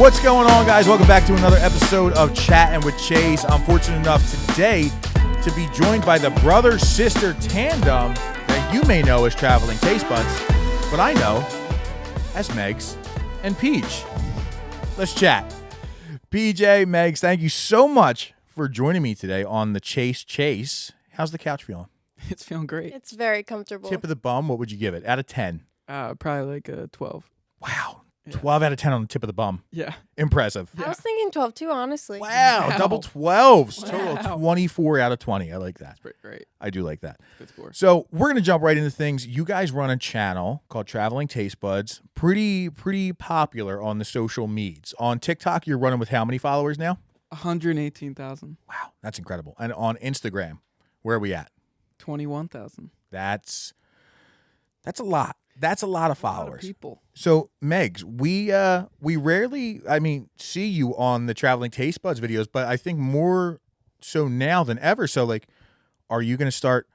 What's going on, guys? Welcome back to another episode of Chattin with Chase. I'm fortunate enough today to be joined by the brother-sister tandem that you may know as Traveling Tastebuds, but I know as Megs and Peach. Let's chat. PJ, Megs, thank you so much for joining me today on the Chase. How's the couch feeling? It's feeling great. It's very comfortable. Tip of the bum, what would you give it? Out of 10? Probably like a 12. Wow. Yeah. 12 out of 10 on the tip of the bum. Yeah. Impressive. I was thinking 12 too, honestly. Wow. Double 12s. Total 24 out of 20. I like that. That's pretty great. I do like that. Good score. So we're going to jump right into things. You guys run a channel called Traveling Tastebuds. Pretty popular on the social medias. On TikTok, you're running with how many followers now? 118,000. Wow. That's incredible. And on Instagram, where are we at? 21,000. That's a lot. That's a lot of followers. A lot of people. So, Megs, we rarely, see you on the Traveling Tastebuds videos, but I think more so now than ever. So, like, are you going to start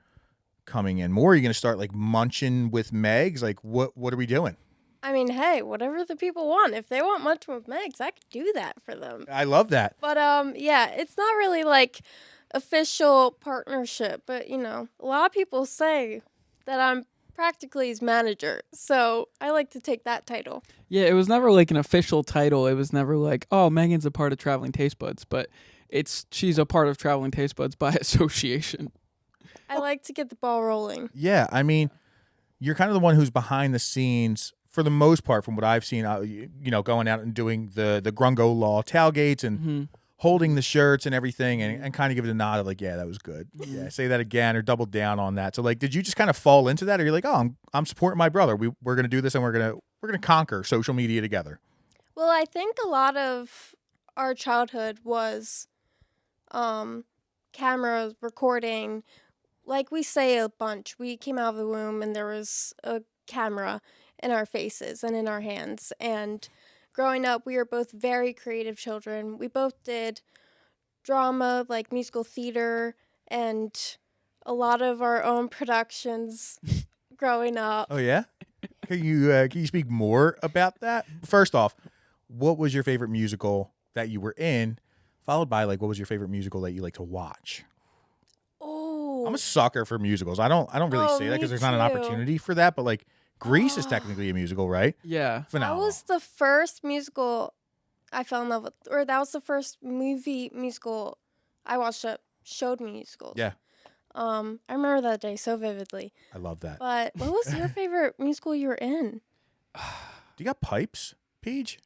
coming in more? Are you going to start, like, munching with Megs? Like, what are we doing? I mean, hey, whatever the people want. If they want munching with Megs, I could do that for them. I love that. But, yeah, it's not really, like, official partnership. But, you know, a lot of people say that I'm practically his manager, so I like to take that title. Yeah, it was never like an official title. It was never like, oh, Megan's a part of Traveling Tastebuds, but she's a part of Traveling Tastebuds by association. I like to get the ball rolling. Yeah, I mean, you're kind of the one who's behind the scenes for the most part, from what I've seen. Going out and doing the Grungo Law tailgates and holding the shirts and everything, and kind of give it a nod of like, yeah, that was good. Yeah, say that again or double down on that. So like, did you just kind of fall into that, or you're like, oh, I'm supporting my brother. We're gonna do this, and we're gonna conquer social media together. Well, I think a lot of our childhood was cameras recording. Like we say a bunch. We came out of the womb and there was a camera in our faces and in our hands. And growing up, we were both very creative children. We both did drama, like musical theater, and a lot of our own productions growing up. Oh yeah, can you speak more about that? First off, what was your favorite musical that you were in? Followed by like, what was your favorite musical that you like to watch? Oh, I'm a sucker for musicals. I don't really say that because there's not an opportunity for that, but like Grease is technically a musical, right? Yeah. Phenomenal. That was the first musical I fell in love with, or that was the first movie musical I watched that showed me musicals. Yeah. I remember that day so vividly. I love that. But what was your favorite musical you were in? Do you got pipes, Peach?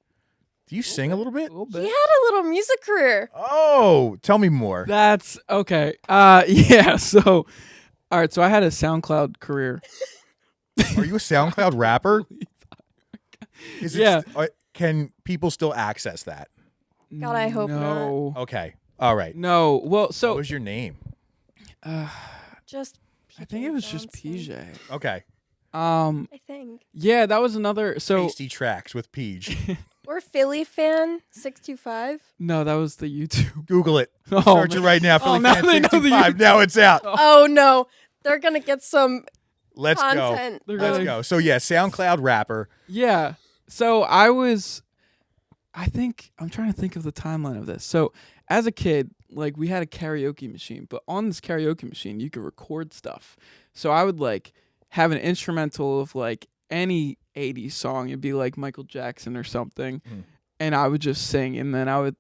Do you sing a little bit? A little He bit. had a little music career. Oh, tell me more. That's okay. Yeah. So, all right. So I had a SoundCloud career. Are you a SoundCloud rapper? Is it Yeah. Can people still access that? God, I hope no. Okay. All right. No. Well, What so was your name? Just I think it was just Johnson, PJ. Okay. I think. Yeah, that was another. So Tasty Tracks with Peach. Or Philly fan 625. no, that was the YouTube. Google it. Oh, Search it man. right now. Oh, Philly now Fan they know the 65. YouTube. Now it's out. Oh no, they're gonna get some Let's go. content. They're Let's gonna- go. So yeah, SoundCloud rapper. Yeah. So I'm trying to think of the timeline of this. So as a kid, like we had a karaoke machine, but on this karaoke machine, you could record stuff. So I would like have an instrumental of like any 80s song. It'd be like Michael Jackson or something. And I would just sing, and then I would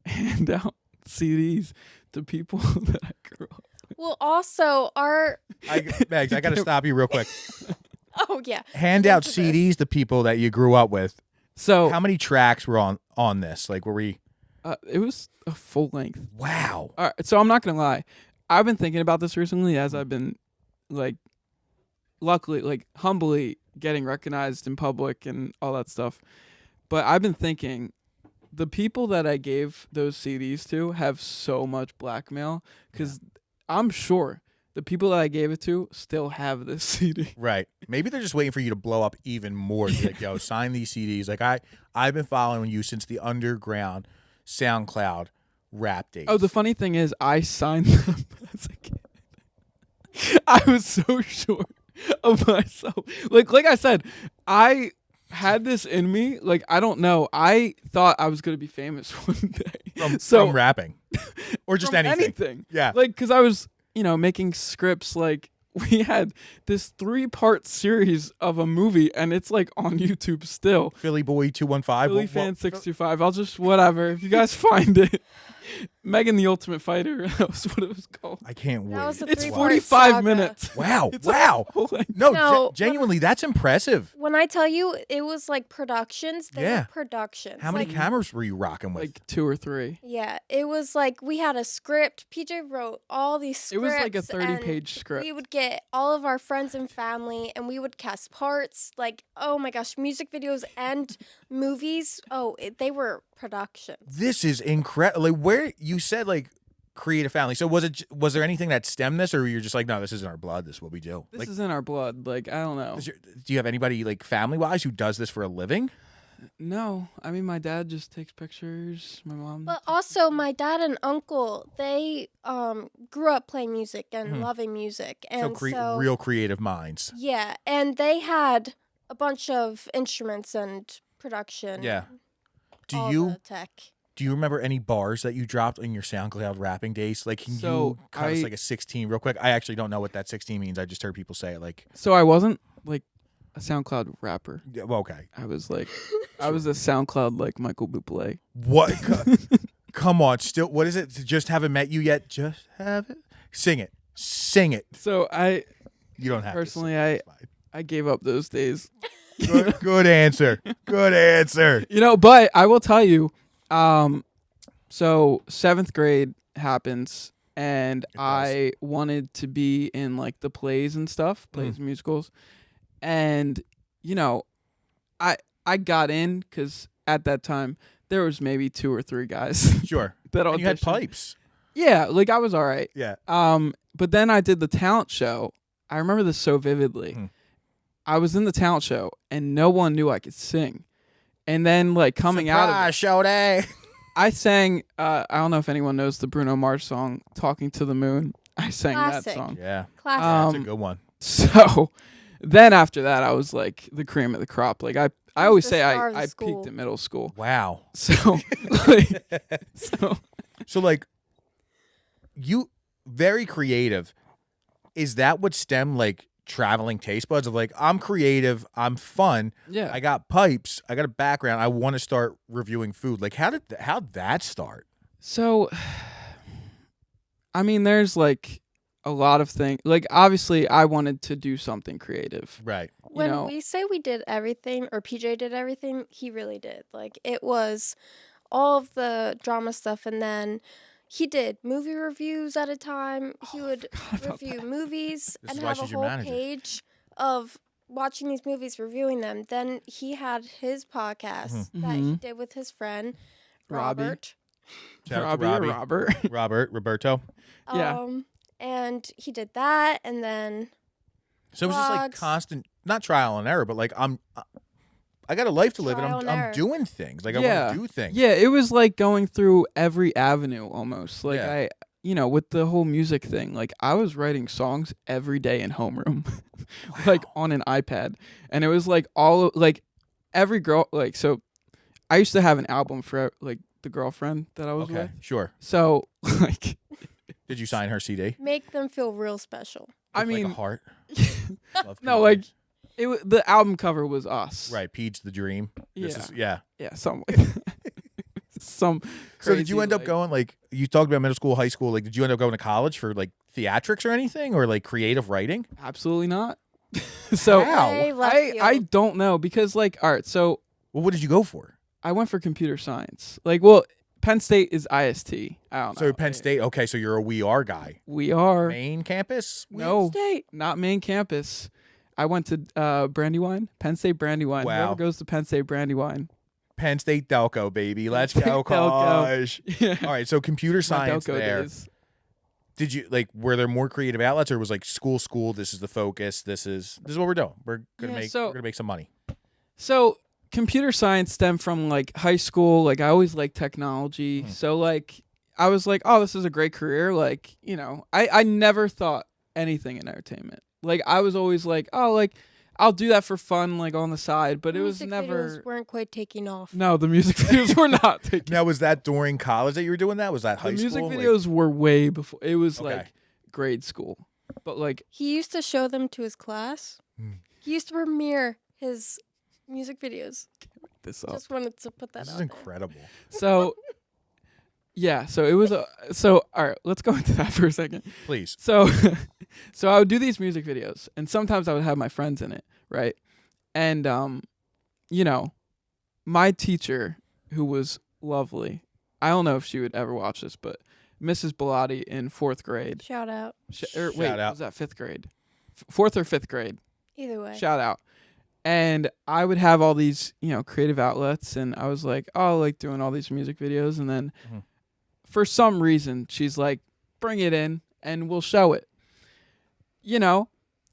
hand out CDs to people that I grew up. Well, also Megs, I got to stop you real quick. oh yeah, Hand out Into this. CDs to people that you grew up with. So How many tracks were on this? Like, were we? it was a full length. Wow. All right, so I'm not gonna lie. I've been thinking about this recently as I've been, like, luckily, like, humbly getting recognized in public and all that stuff. But I've been thinking, the people that I gave those CDs to have so much blackmail because I'm sure the people that I gave it to still have this CD. Right. Maybe they're just waiting for you to blow up even more. Be like, yo, sign these CDs. Like I've been following you since the underground SoundCloud rap days. Oh, the funny thing is, I signed them as a kid. I was so sure of myself. Like I said, I had this in me. Like, I don't know. I thought I was going to be famous one day. From rapping. Or just from anything. Yeah. Like, because I was, making scripts. Like, we had this 3-part series of a movie, and it's like on YouTube still. Philly Boy 215. Philly Fan 625. I'll just, whatever. If you guys find it. Megan the Ultimate Fighter. That was what it was called. I can't wait. That was a It's 3-part 45 saga. minutes. Wow. It's Wow. like, No, Genuinely, that's impressive. When I tell you it was like productions, they Yeah. were productions. How many like, cameras were you rocking with? like 2 or 3. Yeah, it was like we had a script. PJ wrote all these scripts. It was like a and 30-page script. We would get all of our friends and family, and we would cast parts. Like, oh my gosh, music videos and movies. Oh, they were productions. This is incredible. Like, where you said like creative family. So was there anything that stemmed this, or were you just like, no, this isn't our blood. This is what we do. This Like, is in our blood. Like, I don't know. do you have anybody like family wise who does this for a living? No, I mean, my dad just takes pictures. My mom. But also, my dad and uncle, they grew up playing music and loving music, and so real creative minds. yeah, and they had a bunch of instruments and production. Yeah. Do all you the tech? Do you remember any bars that you dropped in your SoundCloud rapping days? Like, can you cut us like a 16 real quick? I actually don't know what that 16 means. I just heard people say it. Like, So I wasn't like a SoundCloud rapper. yeah, well, okay. I was like, I was a SoundCloud like Michael Bublé. What? Come on. Still, what is it? Just haven't met you yet. Just have it. Sing it. Sing it. So I You don't have personally, to. Sing it. I gave up those days. Good answer. Good answer. But I will tell you, so 7th grade happens, and I wanted to be in like the plays and stuff, plays and musicals, and I got in because at that time there was maybe 2 or 3 guys Sure. that And you had auditioned. pipes. Yeah, like I was all right. Yeah. But then I did the talent show. I remember this so vividly. I was in the talent show, and no one knew I could sing. And then, like, coming out of it, show day. I sang, I don't know if anyone knows the Bruno Mars song, Talking to the Moon. I sang that Classic. song. Yeah. Classic. That's a good one. So then after that, I was, like, the cream of the crop. Like, I always the say star of the I school. peaked at middle school. Wow. So, So, like, you very creative. Is that what stemmed like Traveling Tastebuds of like, I'm creative, I'm fun, yeah. I got pipes, I got a background, I want to start reviewing food. Like, how'd that start? So, I mean, there's like a lot of things. Like, obviously, I wanted to do something creative. Right. When we say we did everything, or PJ did everything, he really did. Like, it was all of the drama stuff, and then he did movie reviews at a time. He would review movies This and is why have a she's your whole manager. page of watching these movies, reviewing them. Then he had his podcast that he did with his friend, Robbie. Robert. Shout out to Robbie or Robert. Roberto. Yeah. And he did that, and then So it was just like vlogs. constant, not trial and error, but like I got a life to live, and Trial and I'm error. doing things. Like, I Yeah. want to do things. Yeah, it was like going through every avenue almost. Like Yeah. with the whole music thing, like I was writing songs every day in homeroom, like on an iPad. And it was like every girl, like, so I used to have an album for like the girlfriend that I was Okay. with. Sure. So like, Did you sign her CD? Make them feel real special. I With, like, mean, a heart. Love no, PJ. like the album cover was us. Right. Pete's the dream. This Yeah. is, yeah. Yeah, something like that. Some So did you crazy, end up like- going, like, you talked about middle school, high school, like, did you end up going to college for like theatrics or anything, or like creative writing? Absolutely not. So How? Way left I field. don't know because like, all right, so Well, what did you go for? I went for computer science. Like, well, Penn State is IST. I don't know. So Penn State. Okay, so you're a We Are guy. We are Main campus? no, State. not main campus. I went to Brandywine, Penn State Brandywine. Wow. Whoever goes to Penn State Brandywine. Penn State Delco, baby. Let's State go, Delco. Kosh. Yeah. All right, so computer My science Delco there. days. Did you like? Were there more creative outlets, or was like school? This is the focus. This is what we're doing. We're gonna Yeah, make. so- We're gonna make some money. So computer science stemmed from like high school. Like I always liked technology. So like I was like, oh, this is a great career. Like, I never thought anything in entertainment. Like I was always like, oh, like I'll do that for fun, like on the side, but it was Music never. videos weren't quite taking off. No, the music videos were not taking. Now, was that during college that you were doing that? Was that high The school? music videos were way before. It was Okay. like grade school, but like He used to show them to his class. Hmm. He used to premiere his music videos. this up. Just wanted to put that This out is there. incredible. So, yeah. So it was a. So all right, let's go into that for a second. Please. So, so I would do these music videos, and sometimes I would have my friends in it, right? And you know, my teacher, who was lovely, I don't know if she would ever watch this, but Mrs. Bellotti in 4th grade. Shout out. Wait, Shout out. was that 5th grade? 4th or 5th grade? Either way. Shout out. And I would have all these, creative outlets, and I was like, oh, like doing all these music videos, and then Mhm. for some reason, she's like, bring it in, and we'll show it.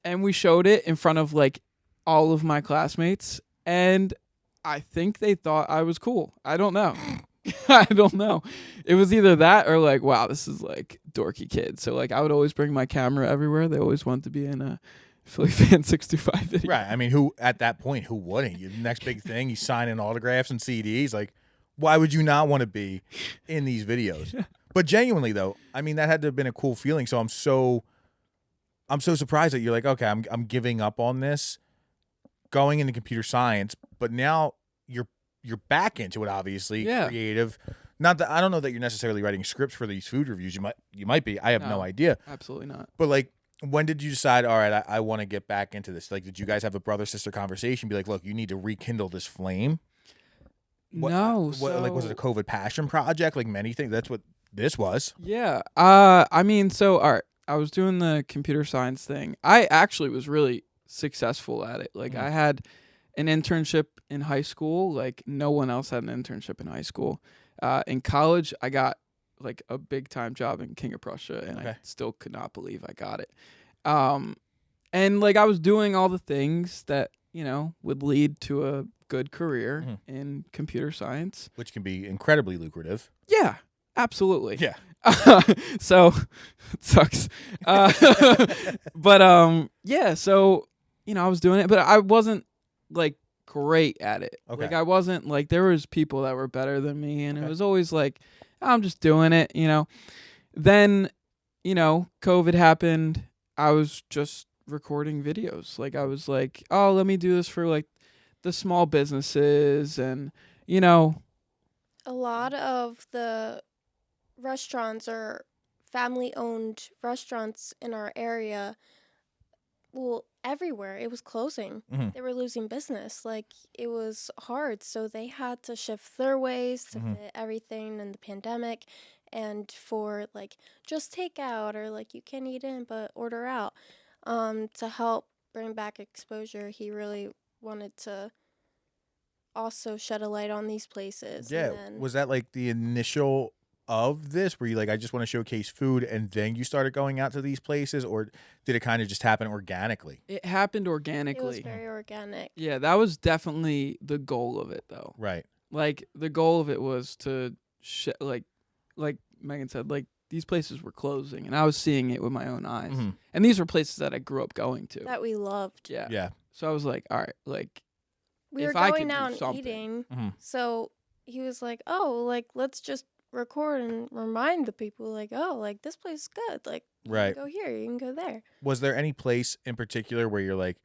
And we showed it in front of like all of my classmates, and I think they thought I was cool. I don't know. I don't know. It was either that or like, wow, this is like dorky kid. So like I would always bring my camera everywhere. They always wanted to be in a Philly Fan 625 video. Right. I mean, who at that point, who wouldn't? You next big thing, you sign in autographs and CDs. Like, why would you not want to be in these videos? Yeah. But genuinely, though, I mean, that had to have been a cool feeling. So I'm so surprised that you're like, okay, I'm giving up on this, going into computer science, but now you're back into it. Obviously, Yeah. creative. Not that I don't know that you're necessarily writing scripts for these food reviews. You might be. I have no No. idea. Absolutely not. But like, when did you decide? All right, I want to get back into this. Like, did you guys have a brother sister conversation? Be like, look, you need to rekindle this flame. No. Like, was it a COVID passion project? Like many things. That's what this was. Yeah. I mean, so all right. I was doing the computer science thing. I actually was really successful at it. Like I had an internship in high school. Like no one else had an internship in high school. In college, I got like a big time job in King of Prussia, and I still could not believe I got it. And like I was doing all the things that would lead to a good career in computer science, Which can be incredibly lucrative. Yeah, absolutely. Yeah. So it sucks. But yeah, so I was doing it, but I wasn't like great at it. Okay. Like I wasn't like there was people that were better than me, and it was always like I'm just doing it, Then, COVID happened. I was just recording videos. Like I was like, oh, let me do this for like the small businesses, and A lot of the restaurants or family-owned restaurants in our area, well, everywhere, it was closing. Mhm. They were losing business. Like, it was hard, so they had to shift their ways to fit everything in the pandemic. And for, like, just takeout or, like, you can't eat in but order out, to help bring back exposure, he really wanted to also shed a light on these places. Yeah. And then, Was that like the initial of this? Were you like, I just want to showcase food, and then you started going out to these places, or did it kind of just happen organically? it happened it was organically. very organic. Yeah, that was definitely the goal of it, though. Right. Like the goal of it was to like Megan said, like these places were closing, and I was seeing it with my own eyes. Mhm. And these were places that I grew up going to. That we loved. Yeah. Yeah. So I was like, all right, like We if were I going could do out and something. eating, Mhm. so he was like, "Oh, like let's just record and remind the people, like, oh, like this place is good. Like, you Right. can go here, you can go there." Was there any place in particular where you're like,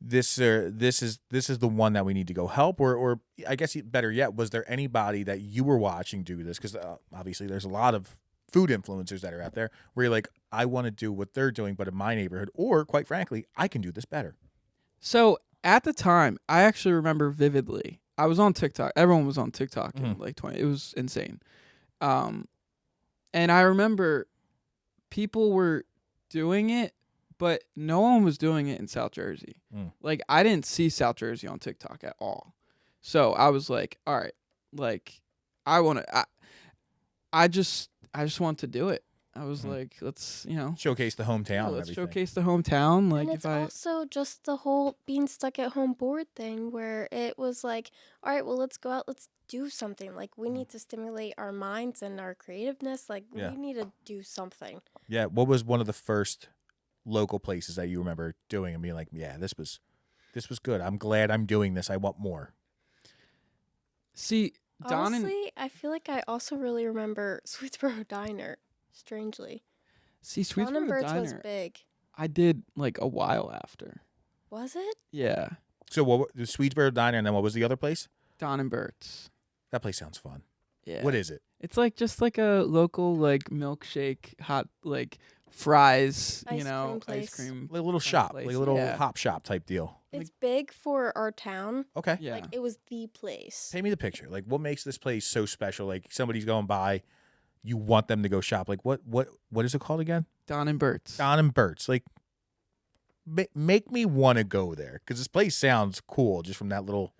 this is the one that we need to go help, or I guess better yet, was there anybody that you were watching do this? Because obviously there's a lot of food influencers that are out there where you're like, I want to do what they're doing, but in my neighborhood, or quite frankly, I can do this better. So at the time, I actually remember vividly. I was on TikTok. Everyone was on TikTok in like 20. It was insane. And I remember people were doing it, but no one was doing it in South Jersey. Like I didn't see South Jersey on TikTok at all. So I was like, all right, like I just want to do it. I was like, let's, Showcase the hometown. yeah, and let's everything. showcase the hometown. Like And if it's I also just the whole being stuck at home bored thing where it was like, all right, well, let's go out, let's do something. Like, we need to stimulate our minds and our creativeness. Like, Yeah. we need to do something. Yeah. What was one of the first local places that you remember doing and being like, yeah, this was good. I'm glad I'm doing this. I want more. See, Don and Honestly, I feel like I also really remember Sweetsboro Diner. Strangely, Don and Sweetsboro Bert's was Diner, big. I did like a while after. Was it? Yeah, So what the Sweetsboro Diner, and then what was the other place? Don and Bert's. That place sounds fun. Yeah. What is it? It's like just like a local like milkshake, hot like fries, Ice cream ice place. cream. Like a little kind of shop, place. like a little Yeah. hop shop type deal. It's big for our town. Okay. Yeah. Like, it was the place. Paint me the picture. Like, what makes this place so special? Like, somebody's going by, you want them to go shop. Like, what is it called again? Don and Bert's. Don and Bert's. Like, make me want to go there because this place sounds cool just from that little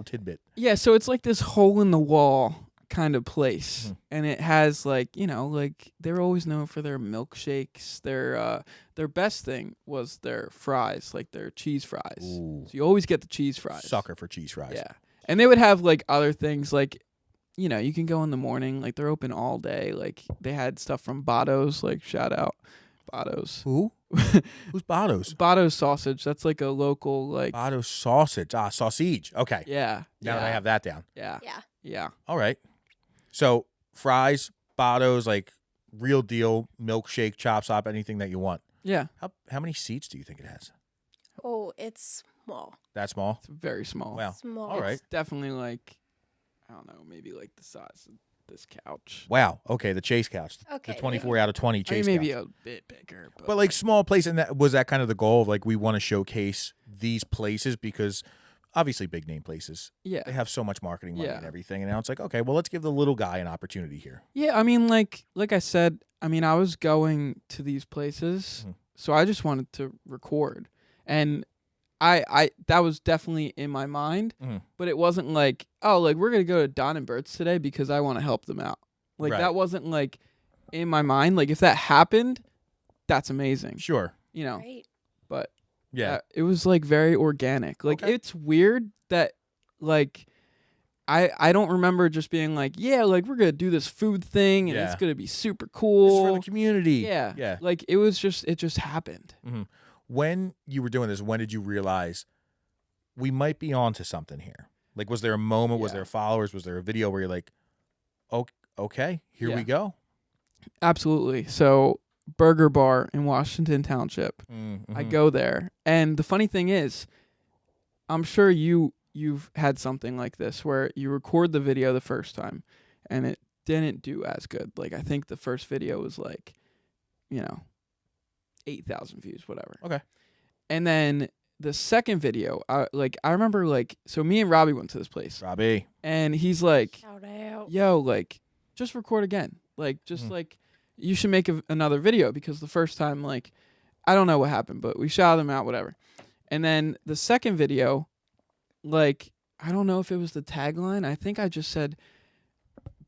tidbit. Yeah, so it's like this hole in the wall kind of place, Mhm. and it has like like they're always known for their milkshakes. Their best thing was their fries, like their cheese fries. Ooh. So you always get the cheese fries. Sucker for cheese fries. Yeah, and they would have like other things like. You can go in the morning, like they're open all day. Like they had stuff from Botto's, like shout out Botto's. Who? Who's Botto's? Botto's sausage. That's like a local like Botto's sausage. sausage. Okay. yeah. Now that I have that down. Yeah. Yeah. Yeah. All right. So fries, Botto's, like real deal milkshake, chop stop, anything that you want. Yeah. How many seats do you think it has? Oh, it's small. That small? It's very small. Wow. Small. All right. It's definitely like I don't know, maybe like the size of this couch. Wow. Okay, the Chase couch. Okay, The 24 out of 20 I mean, Chase maybe couch. a bit bigger, But like small place, and that was that kind of the goal of like we want to showcase these places because obviously big name places, yeah. they have so much marketing money Yeah. and everything, and now it's like, okay, well, let's give the little guy an opportunity here. Yeah, I mean like I said, I mean I was going to these places, Mhm. so I just wanted to record. And I that was definitely in my mind, Mhm. but it wasn't like, oh, like we're going to go to Don and Bert's today because I want to help them out. Like Right. that wasn't like in my mind. Like if that happened, that's amazing. Sure. Right. But Yeah. it was like very organic. Like Okay. it's weird that like I don't remember just being like, yeah, like we're gonna do this food thing and it's Yeah. gonna be super This is cool. for the community. Yeah. Yeah. Like it just happened. When you were doing this, when did you realize we might be onto something here? Like, was there a moment? Was Yeah. there followers? Was there a video where you're like, okay, here we Yeah. go? Absolutely. So Burger Bar in Washington Township. Mm-hmm. I go there. And the funny thing is, I'm sure you've had something like this where you record the video the first time and it didn't do as good. Like I think the first video was like, 8,000 views, whatever. Okay. And then the second video, I remember like, so me and Robbie went to this place Robbie. and he's like, Shout out. yo, like, just record again. Like, just Mhm. like, you should make another video because the first time, like, I don't know what happened, but we shouted them out, whatever. And then the second video, like, I don't know if it was the tagline. I think I just said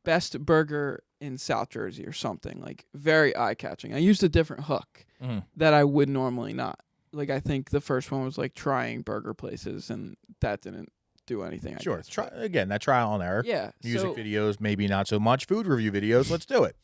best burger in South Jersey or something, like very eye catching. I used a different hook Mhm. that I would normally not. Like, I think the first one was like trying burger places and that didn't do anything. I Sure. guess, Try but- again. That trial and error. Yeah. Music so, videos, maybe not so much. Food review videos. Let's do it.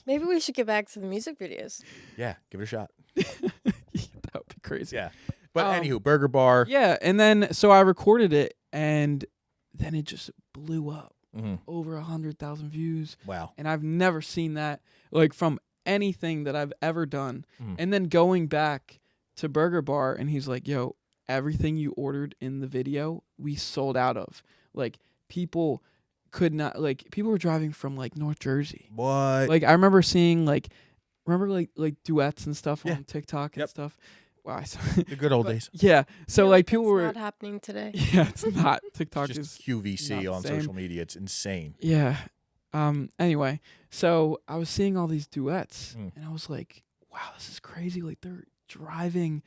Maybe we should get back to the music videos. Yeah, give it a shot. that would be crazy. Yeah. But Um, anywho, Burger Bar. Yeah, and then so I recorded it, and then it just blew up, Mhm. over 100,000 views, Wow. and I've never seen that like from anything that I've ever done. Mhm. And then going back to Burger Bar, and he's like, "Yo, everything you ordered in the video, we sold out of. Like people could not people were driving from like North Jersey. What? Like I remember seeing like duets and stuff Yeah. on TikTok and Yep. stuff. Wow, I saw The good old but- days. Yeah. So Feel like people that's were not happening today. yeah, it's not. TikTok It's is just QVC not on the same. social media. It's insane. yeah. Anyway, so I was seeing all these duets Mm. and I was like, wow, this is crazy. Like they're driving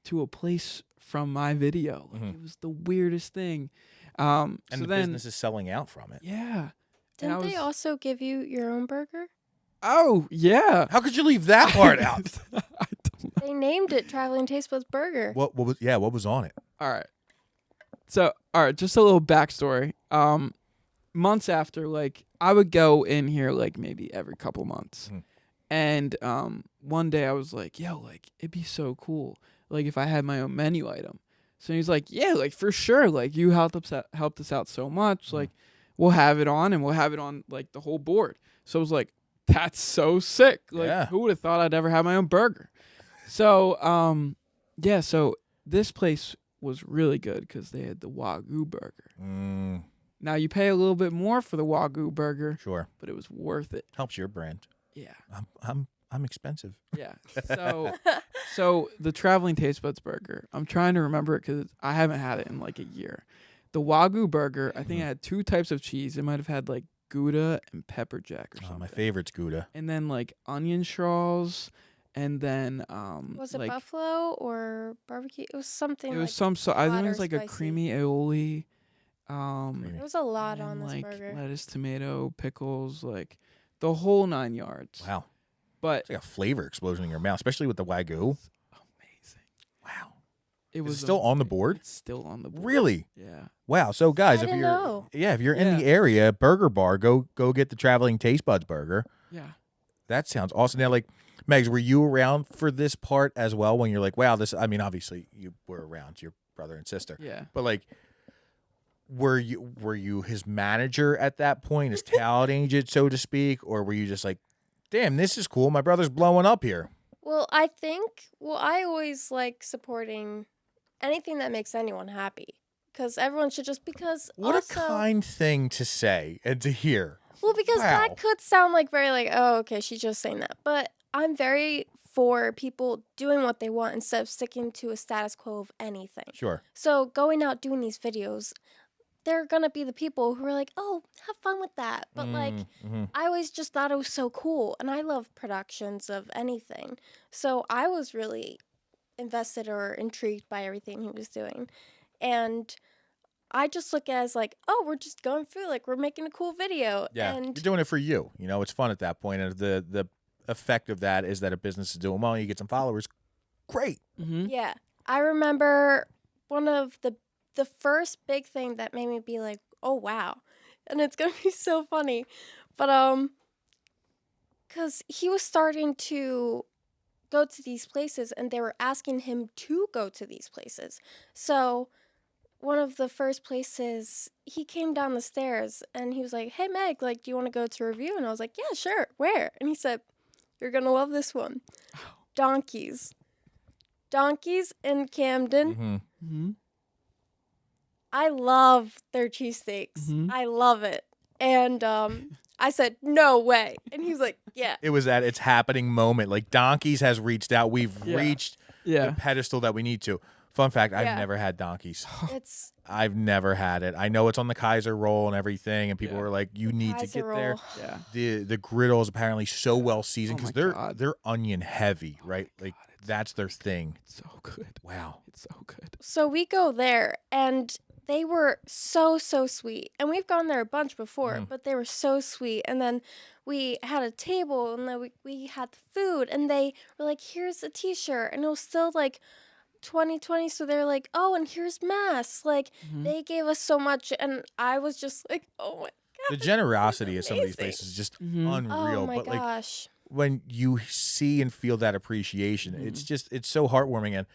to a place from my video. Like Mhm. it was the weirdest thing. And So the then business is selling out from it. yeah. And I Didn't they was- also give you your own burger? Oh, yeah. How could you leave that part out? I don't know. They named it Traveling Tastebuds Burger. What was on it? All right. So, all right, just a little backstory. Months after, like, I would go in here like maybe every couple months. Mhm. And one day I was like, yo, like it'd be so cool, like if I had my own menu item. So he's like, yeah, like for sure, like you helped us out so much, like we'll have it on, and we'll have it on like the whole board. So I was like, that's so sick. Like Yeah. who would have thought I'd ever have my own burger? So yeah, so this place was really good because they had the Wagyu burger. Now you pay a little bit more for the Wagyu burger, Sure. but it was worth it. Helps your brand. Yeah. I'm expensive. Yeah. So the Traveling Tastebuds burger, I'm trying to remember it because I haven't had it in like a year. The Wagyu burger, I think it had 2 types of cheese. It might have had like Gouda and pepper jack or something. My favorite's Gouda. And then like onion straws, and then Was it like, buffalo or barbecue? It was something. it was like some so I think it was hot or like a spicy. creamy aioli. There was a lot and on this like burger. lettuce, tomato, pickles, like the whole 9 yards. Wow. But It's like a flavor explosion in your mouth, especially with the Wagyu. amazing. Wow. It Is was it still on the board? It's still on the board. Really? Yeah. Wow. So guys, I if didn't you're know. if you're in Yeah. the area, Burger Bar, go get the Traveling Tastebuds burger. Yeah. That sounds awesome. Now, like, Megs, were you around for this part as well when you're like, wow, this, I mean, obviously you were around, your brother and sister. Yeah. But like, were you his manager at that point, his talent agent, so to speak, or were you just like, damn, this is cool, my brother's blowing up here? Well, I always like supporting anything that makes anyone happy. Because everyone should just, because What also, a kind thing to say and to hear. well, because Wow. that could sound like very like, oh, okay, she's just saying that. But I'm very for people doing what they want instead of sticking to a status quo of anything. Sure. So going out doing these videos, they're going to be the people who are like, oh, have fun with that. But like, I always just thought it was so cool. And I love productions of anything. So I was really invested or intrigued by everything he was doing. And I just look at it as like, oh, we're just going through, like, we're making a cool video. Yeah, And you're doing it for you. You know, it's fun at that point. And the effect of that is that a business is doing well, you get some followers. Great. Mm-hmm. yeah, I remember one of the first big thing that made me be like, oh, wow. And it's going to be so funny. But, because he was starting to go to these places and they were asking him to go to these places. So one of the first places, he came down the stairs and he was like, hey, Meg, like, do you want to go to a review? And I was like, yeah, sure. Where? And he said, you're going to love this one. Donkeys. Donkeys in Camden. Mm-hmm. I love their cheesesteaks. Mhm. I love it. And I said, no way. And he was like, yeah. It was at its happening moment. Like, Donkeys has reached out. We've Yeah. reached Yeah. the pedestal that we need to. Fun fact, I've Yeah. never had Donkeys. It's I've never had it. I know it's on the Kaiser roll and everything, and people Yeah. are like, you need to Kaiser get there. roll. Yeah. The griddle is apparently so well seasoned Oh my because God. they're onion heavy, right? my Like, God, it's that's their thing. so good. Wow. It's so good. So we go there, and they were so sweet. And we've gone there a bunch before, but they were so sweet. And then we had a table, and then we had food, and they were like, here's a T-shirt. And it was still like 2020, so they're like, oh, and here's masks. Like, they gave us so much, and I was just like, oh my God. The generosity of some of these amazing. places is just Mhm. unreal. Oh my but like, gosh. when you see and feel that appreciation, it's so heartwarming. And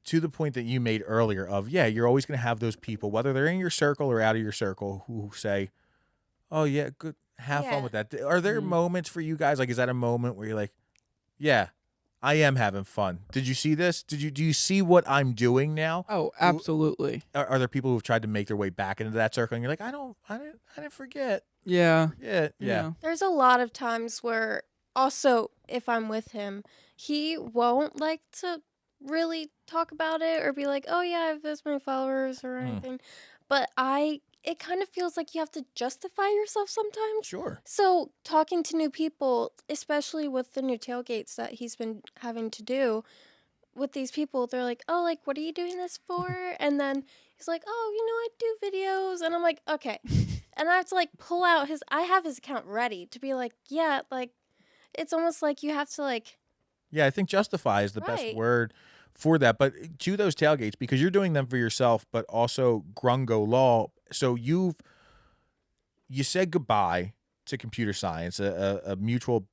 to the point that you made earlier of, yeah, you're always going to have those people, whether they're in your circle or out of your circle, who say, oh yeah, good, have fun Yeah. with that. Are there moments for you guys? Like, is that a moment where you're like, yeah, I am having fun. Did you see this? Do you see what I'm doing now? Oh, absolutely. Are there people who've tried to make their way back into that circle and you're like, I didn't forget. Yeah. Yeah. There's a lot of times where also if I'm with him, he won't like to really talk about it or be like, oh yeah, I have this many followers or anything. But it kind of feels like you have to justify yourself sometimes. Sure. So talking to new people, especially with the new tailgates that he's been having to do with these people, they're like, oh, like, what are you doing this for? And then he's like, oh, I do videos. And I'm like, okay. And I have to like pull out I have his account ready to be like, yeah, like, it's almost like you have to like. Yeah, I think justify is the best Right. word for that. But to those tailgates, because you're doing them for yourself, but also Grungo Law. So you said goodbye to computer science, a mutual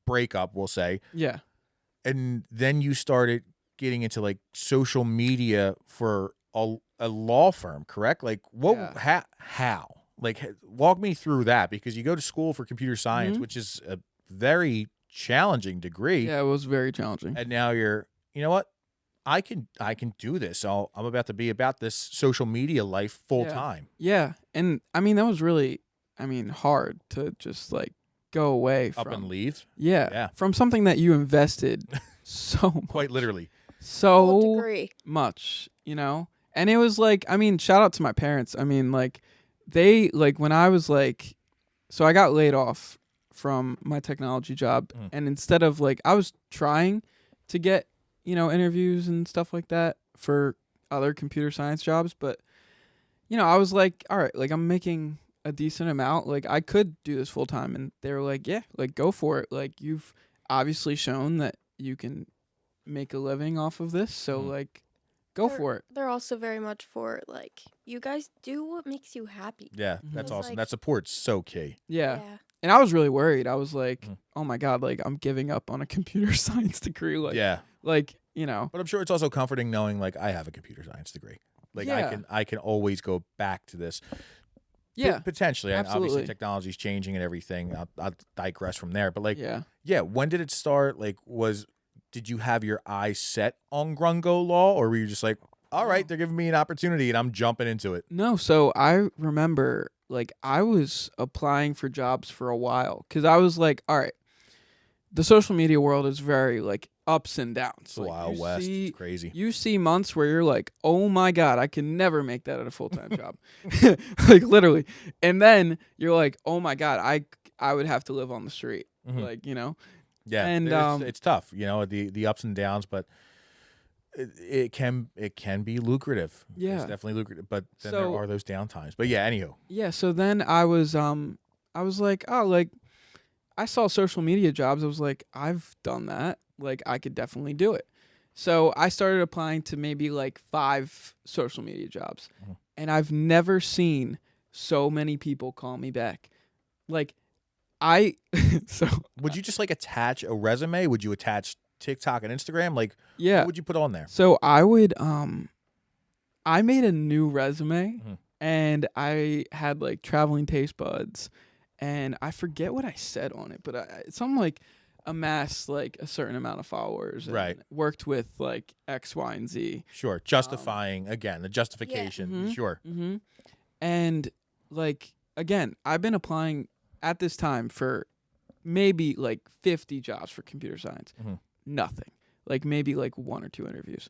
breakup, we'll say, Yeah. and then you started getting into like social media for a law firm, correct? Like what? Yeah. How? Like walk me through that, because you go to school for computer science, Mhm. which is a very challenging degree, Yeah, it was very challenging. and now you're, you know what? I can do this. So I'm about to be about this social media life full Yeah. time. Yeah. And I mean, that was really, hard to just like go away Up from. and leave. Yeah. Yeah. From something that you invested so much. Quite literally. Full So degree. much, And it was like, shout out to my parents. Like they like when I was like, so I got laid off from my technology job, and instead of like, I was trying to get, interviews and stuff like that for other computer science jobs, but I was like, all right, like I'm making a decent amount, like I could do this full time, and they were like, yeah, like go for it, like you've obviously shown that you can make a living off of this, so like go for it. They're also very much for like, you guys do what makes you happy. Yeah, that's It's awesome. like- that support's so key. Yeah. And I was really worried. I was like, oh my God, like I'm giving up on a computer science degree. Like, Yeah. like, But I'm sure it's also comforting knowing like I have a computer science degree. Like Yeah. I can always go back to this. yeah, Potentially. And obviously absolutely. technology's changing and everything. I'll digress from there. But like, Yeah. when did it start? Like, did you have your eyes set on Grungo law, or were you just like, all right, they're giving me an opportunity and I'm jumping into it? No, so I remember like I was applying for jobs for a while because I was like, all right, the social media world is very like ups and downs. It's the Like, Wild you West. see- It's crazy. You see months where you're like, oh my God, I can never make that at a full-time job. Like literally. And then you're like, oh my God, I would have to live on the street. Mhm. Like, Yeah, and, it's tough, the ups and downs, but it can be lucrative. Yeah. It's definitely lucrative, but then So- there are those downtimes. But yeah, anywho, Yeah, so then I was like, oh, like I saw social media jobs. I was like, I've done that. Like I could definitely do it. So I started applying to maybe like 5 social media jobs. And I've never seen so many people call me back. Like so would you just like attach a resume? Would you attach TikTok and Instagram? Like, yeah. what would you put on there? So I would I made a new resume Mhm. and I had like Traveling Tastebuds, and I forget what I said on it, but something like amassed like a certain amount of followers, and Right. worked with like X, Y, and Z. Sure, justifying again the justification. Mhm. Sure, Mm-hmm. And like again, I've been applying at this time for maybe like 50 jobs for computer science. Mhm. Nothing. Like maybe like 1 or 2 interviews.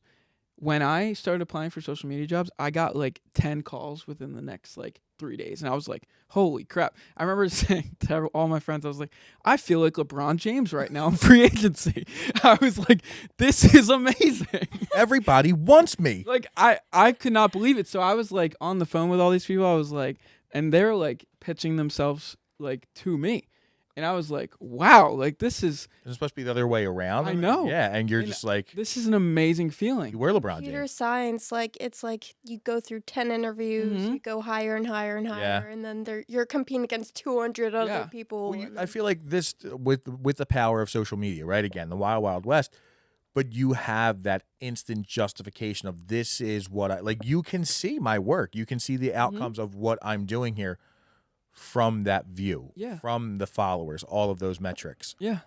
When I started applying for social media jobs, I got like 10 calls within the next like 3 days. And I was like, holy crap. I remember saying to all my friends, I was like, I feel like LeBron James right now in free agency. I was like, this is amazing. everybody wants me. Like I could not believe it. So I was like on the phone with all these people. I was like, and they're like pitching themselves like to me. And I was like, wow, like this is It's supposed to be the other way around. I know. Yeah, and you're And just like, this is an amazing feeling. you were LeBron Computer James. science, like it's like you go through 10 interviews, Mhm. you go higher and higher and higher, Yeah. and then you're competing against 200 other Yeah. people. Well, and I then- feel like this with the power of social media, right? Again, the Wild Wild West. But you have that instant justification of this is what I like. You can see my work. You can see the outcomes of what I'm doing here from that view, Yeah. from the followers, all of those metrics. Yeah.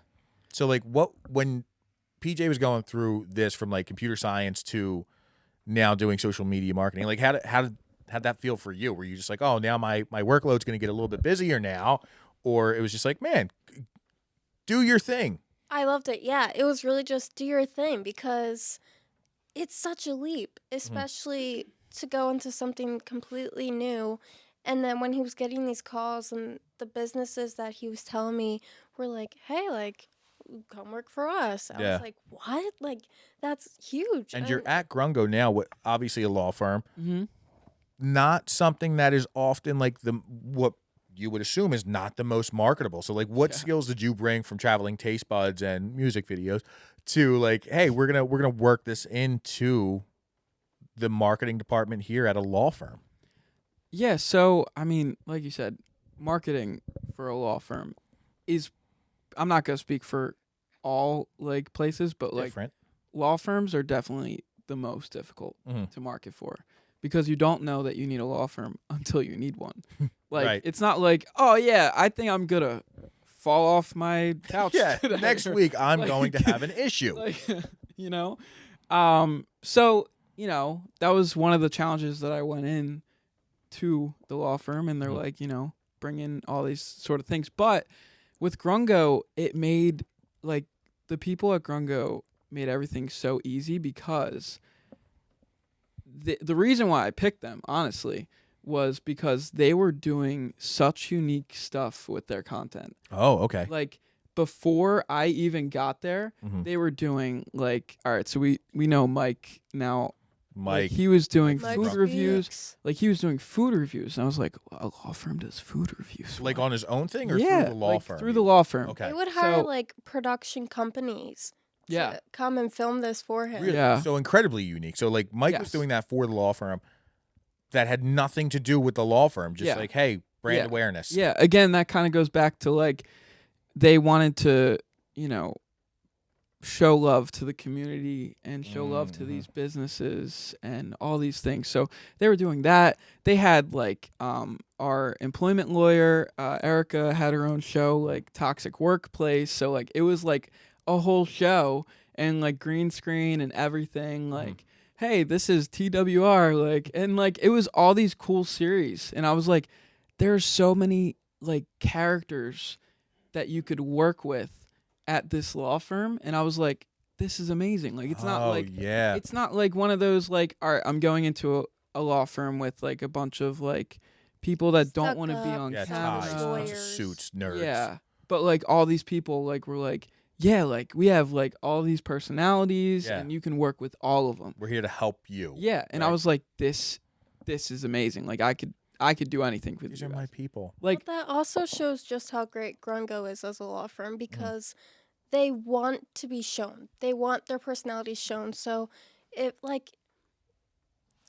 So like when PJ was going through this from like computer science to now doing social media marketing, like how'd that feel for you? Were you just like, oh, now my workload's going to get a little bit busier now, or it was just like, man, do your thing? I loved it. Yeah, it was really just do your thing because it's such a leap, especially to go into something completely new. And then when he was getting these calls and the businesses that he was telling me were like, hey, like, come work for us. I Yeah. was like, what? Like, that's huge. And you're at Grungo now, obviously a law firm, Mm-hmm. not something that is often like what you would assume is not the most marketable. So like, what Yeah. skills did you bring from Traveling Tastebuds and music videos to like, hey, we're gonna work this into the marketing department here at a law firm? Yeah, so I mean, like you said, marketing for a law firm is I'm not gonna speak for all like places, but like Different. law firms are definitely the most difficult Mhm. to market for because you don't know that you need a law firm until you need one. Like Right. it's not like, oh yeah, I think I'm gonna fall off my couch. Yeah. today," Next or, week, I'm like, going to have an issue. like you know. So you know that was one of the challenges that I went in to the law firm, and they're Mhm. like, bring in all these sort of things. But with Grungo, it made like the people at Grungo made everything so easy because the reason why I picked them, honestly, was because they were doing such unique stuff with their content. Oh, okay. Like before I even got there, Mhm. they were doing like, all right, so we know Mike now. Mike. Like, he was doing Mike food Speaks. reviews. Like he was doing food reviews, and I was like, a law firm does food reviews. Like Why? on his own thing or Yeah, through the law like firm? through the law firm. Okay. They would hire So- like production companies Yeah. to come and film this for him. Really? Yeah. So incredibly unique. So like Mike was Yes. doing that for the law firm that had nothing to do with the law firm. Just Yeah. like, hey, brand Yeah. awareness. Yeah, again, that kind of goes back to like they wanted to, show love to the community and show love to Mhm. these businesses and all these things. So they were doing that. They had like our employment lawyer, Erica, had her own show, like Toxic Workplace. So like it was like a whole show and like green screen and everything. Like, hey, this is TWR. Like, and like it was all these cool series. And I was like, there's so many like characters that you could work with at this law firm, and I was like, this is amazing. Like it's not like yeah. it's not like one of those like, all right, I'm going into a law firm with like a bunch of like people that don't want to be Stuck-up, on Yeah, camera. ties, Lawyers. suits, nerds. Yeah, but like all these people like were like, yeah, like we have like all these personalities, Yeah. and you can work with all of them. We're here to help you. Yeah, and I Right. was like, this is amazing. Like I could do anything with These you are my guys. people. Like But that also shows just how great Grungo is as a law firm because they want to be shown. They want their personalities shown. So it like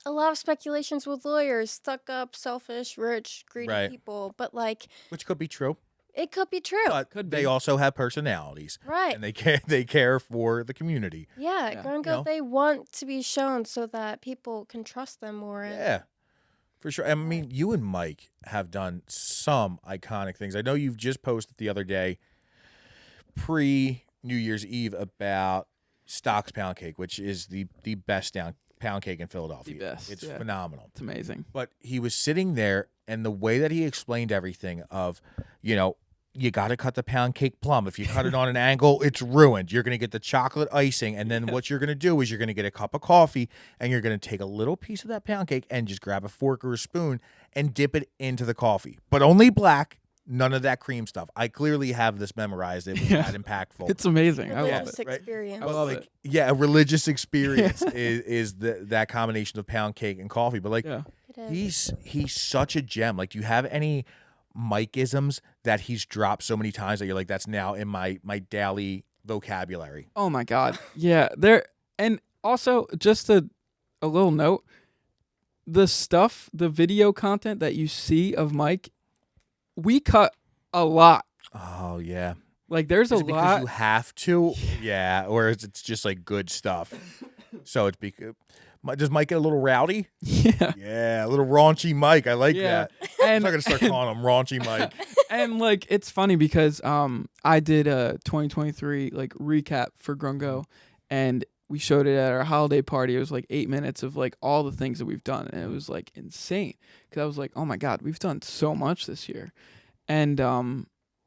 a lot of speculations with lawyers, stuck up, selfish, rich, greedy Right. people. But like Which could be true. it could be true. But Could they be. also have personalities. right. And they care for the community. Yeah, Yeah. Grungo, You know? they want to be shown so that people can trust them more. And Yeah. For sure. I mean, you and Mike have done some iconic things. I know you've just posted the other day, pre New Year's Eve, about Stock's Pound Cake, which is the best pound cake in Philadelphia. best, It's yeah. phenomenal. it's amazing. But he was sitting there, and the way that he explained everything of, you got to cut the pound cake plumb. If you cut it on an angle, it's ruined. You're going to get the chocolate icing. And then what you're going to do is you're going to get a cup of coffee, and you're going to take a little piece of that pound cake and just grab a fork or a spoon and dip it into the coffee. But only black, none of that cream stuff. I clearly have this memorized. It was Yeah. that impactful. It's amazing. I love religious it. right? experience. I love like, it. yeah, a religious experience is that combination of pound cake and coffee. But like, Yeah. It is. he's such a gem. Like, do you have any Mike-isms that he's dropped so many times that you're like, that's now in my daily vocabulary? Oh my god. Yeah. There and also just a little note. The video content that you see of Mike, we cut a lot. Oh yeah. Like there's Is a it because lot. you have to? Yeah. Or is it just like good stuff? So it's because does Mike get a little rowdy? Yeah. Yeah, a little raunchy Mike. I like Yeah. that. I'm And not gonna start calling him raunchy Mike. and like it's funny because I did a 2023 like recap for Grungo, and we showed it at our holiday party. It was like 8 minutes of like all the things that we've done, and it was like insane because I was like, oh my god, we've done so much this year. And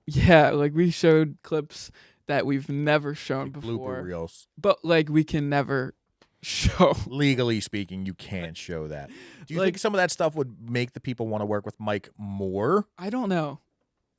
yeah, like we showed clips that we've never shown Like before, blooper reels. but like we can never show. Legally speaking, you can't show that. Do you Like- think some of that stuff would make the people want to work with Mike more? I don't know.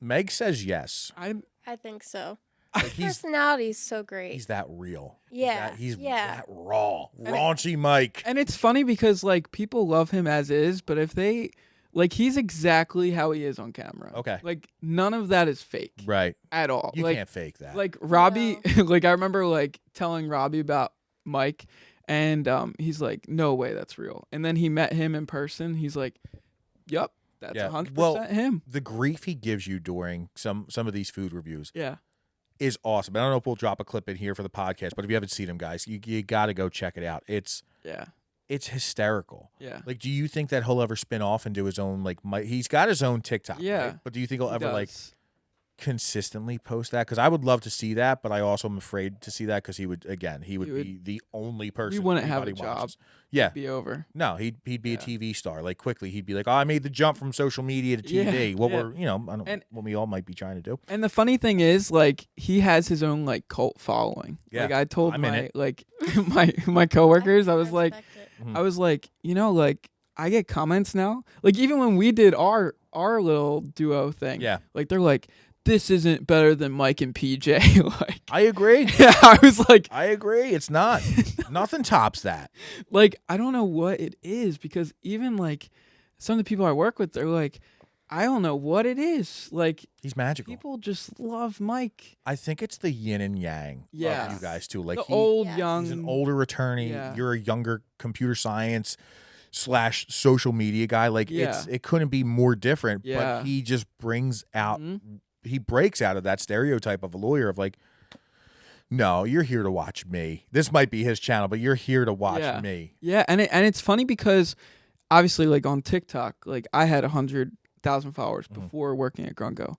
Meg says yes. I think so. Like, His he's personality is so great. he's that real. Yeah, He's yeah. that raw. And- Raunchy Mike. And it's funny because like people love him as is, but if they like he's exactly how he is on camera. Okay. Like none of that is fake Right. at all. You like can't fake that. like Robbie like I remember like telling Robbie about Mike, and he's like, no way that's real. And then he met him in person. He's like, yup, that's Yeah. 100% Well, him. the grief he gives you during some of these food reviews, Yeah. is awesome. I don't know if we'll drop a clip in here for the podcast, but if you haven't seen him, guys, you got to go check it out. It's hysterical. Yeah. Like, do you think that he'll ever spin off and do his own, like, he's got his own TikTok, Yeah. right? But do you think he'll ever, does. like, consistently post that? Because I would love to see that, but I also am afraid to see that because he would be the only person. He wouldn't have a anybody job. watches. Yeah. It'd be over. No, he'd be a TV star. Like, quickly, he'd be like, "Oh, I made the jump from social media to TV." What we all might be trying to do. And the funny thing is, like, he has his own like cult following. Yeah. Like, I told I'm in my it. like my coworkers, I was like, respect it. like I get comments now. Like, even when we did our little duo thing, Yeah. like they're like, this isn't better than Mike and PJ. Like, I agree. yeah, I was like, I agree. It's not. Nothing tops that. like, I don't know what it is, because even like some of the people I work with, they're like, I don't know what it is. Like, He's magical. people just love Mike. I think it's the yin and yang Yeah. of you guys too. Like The old, Yes. young. he's an older attorney. Yeah. You're a younger computer science / social media guy. Like Yeah. it couldn't be more different. Yeah. But he just brings out Mhm. he breaks out of that stereotype of a lawyer of like, no, you're here to watch me. This might be his channel, but you're here to watch Yeah. me. Yeah, and it's funny because obviously, like, on TikTok, like, I had 100,000 followers before working at Grungo.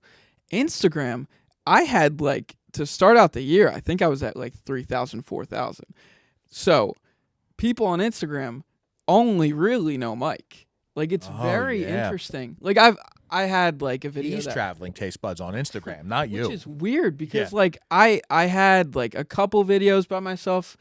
Instagram, I had, like, to start out the year, I think I was at like 3,000, 4,000. So people on Instagram only really know Mike. Like, it's Oh, very yeah. interesting. Like, I had like a video He's that, Traveling Tastebuds on Instagram, not you. which is weird because Yeah. like I had like a couple videos by myself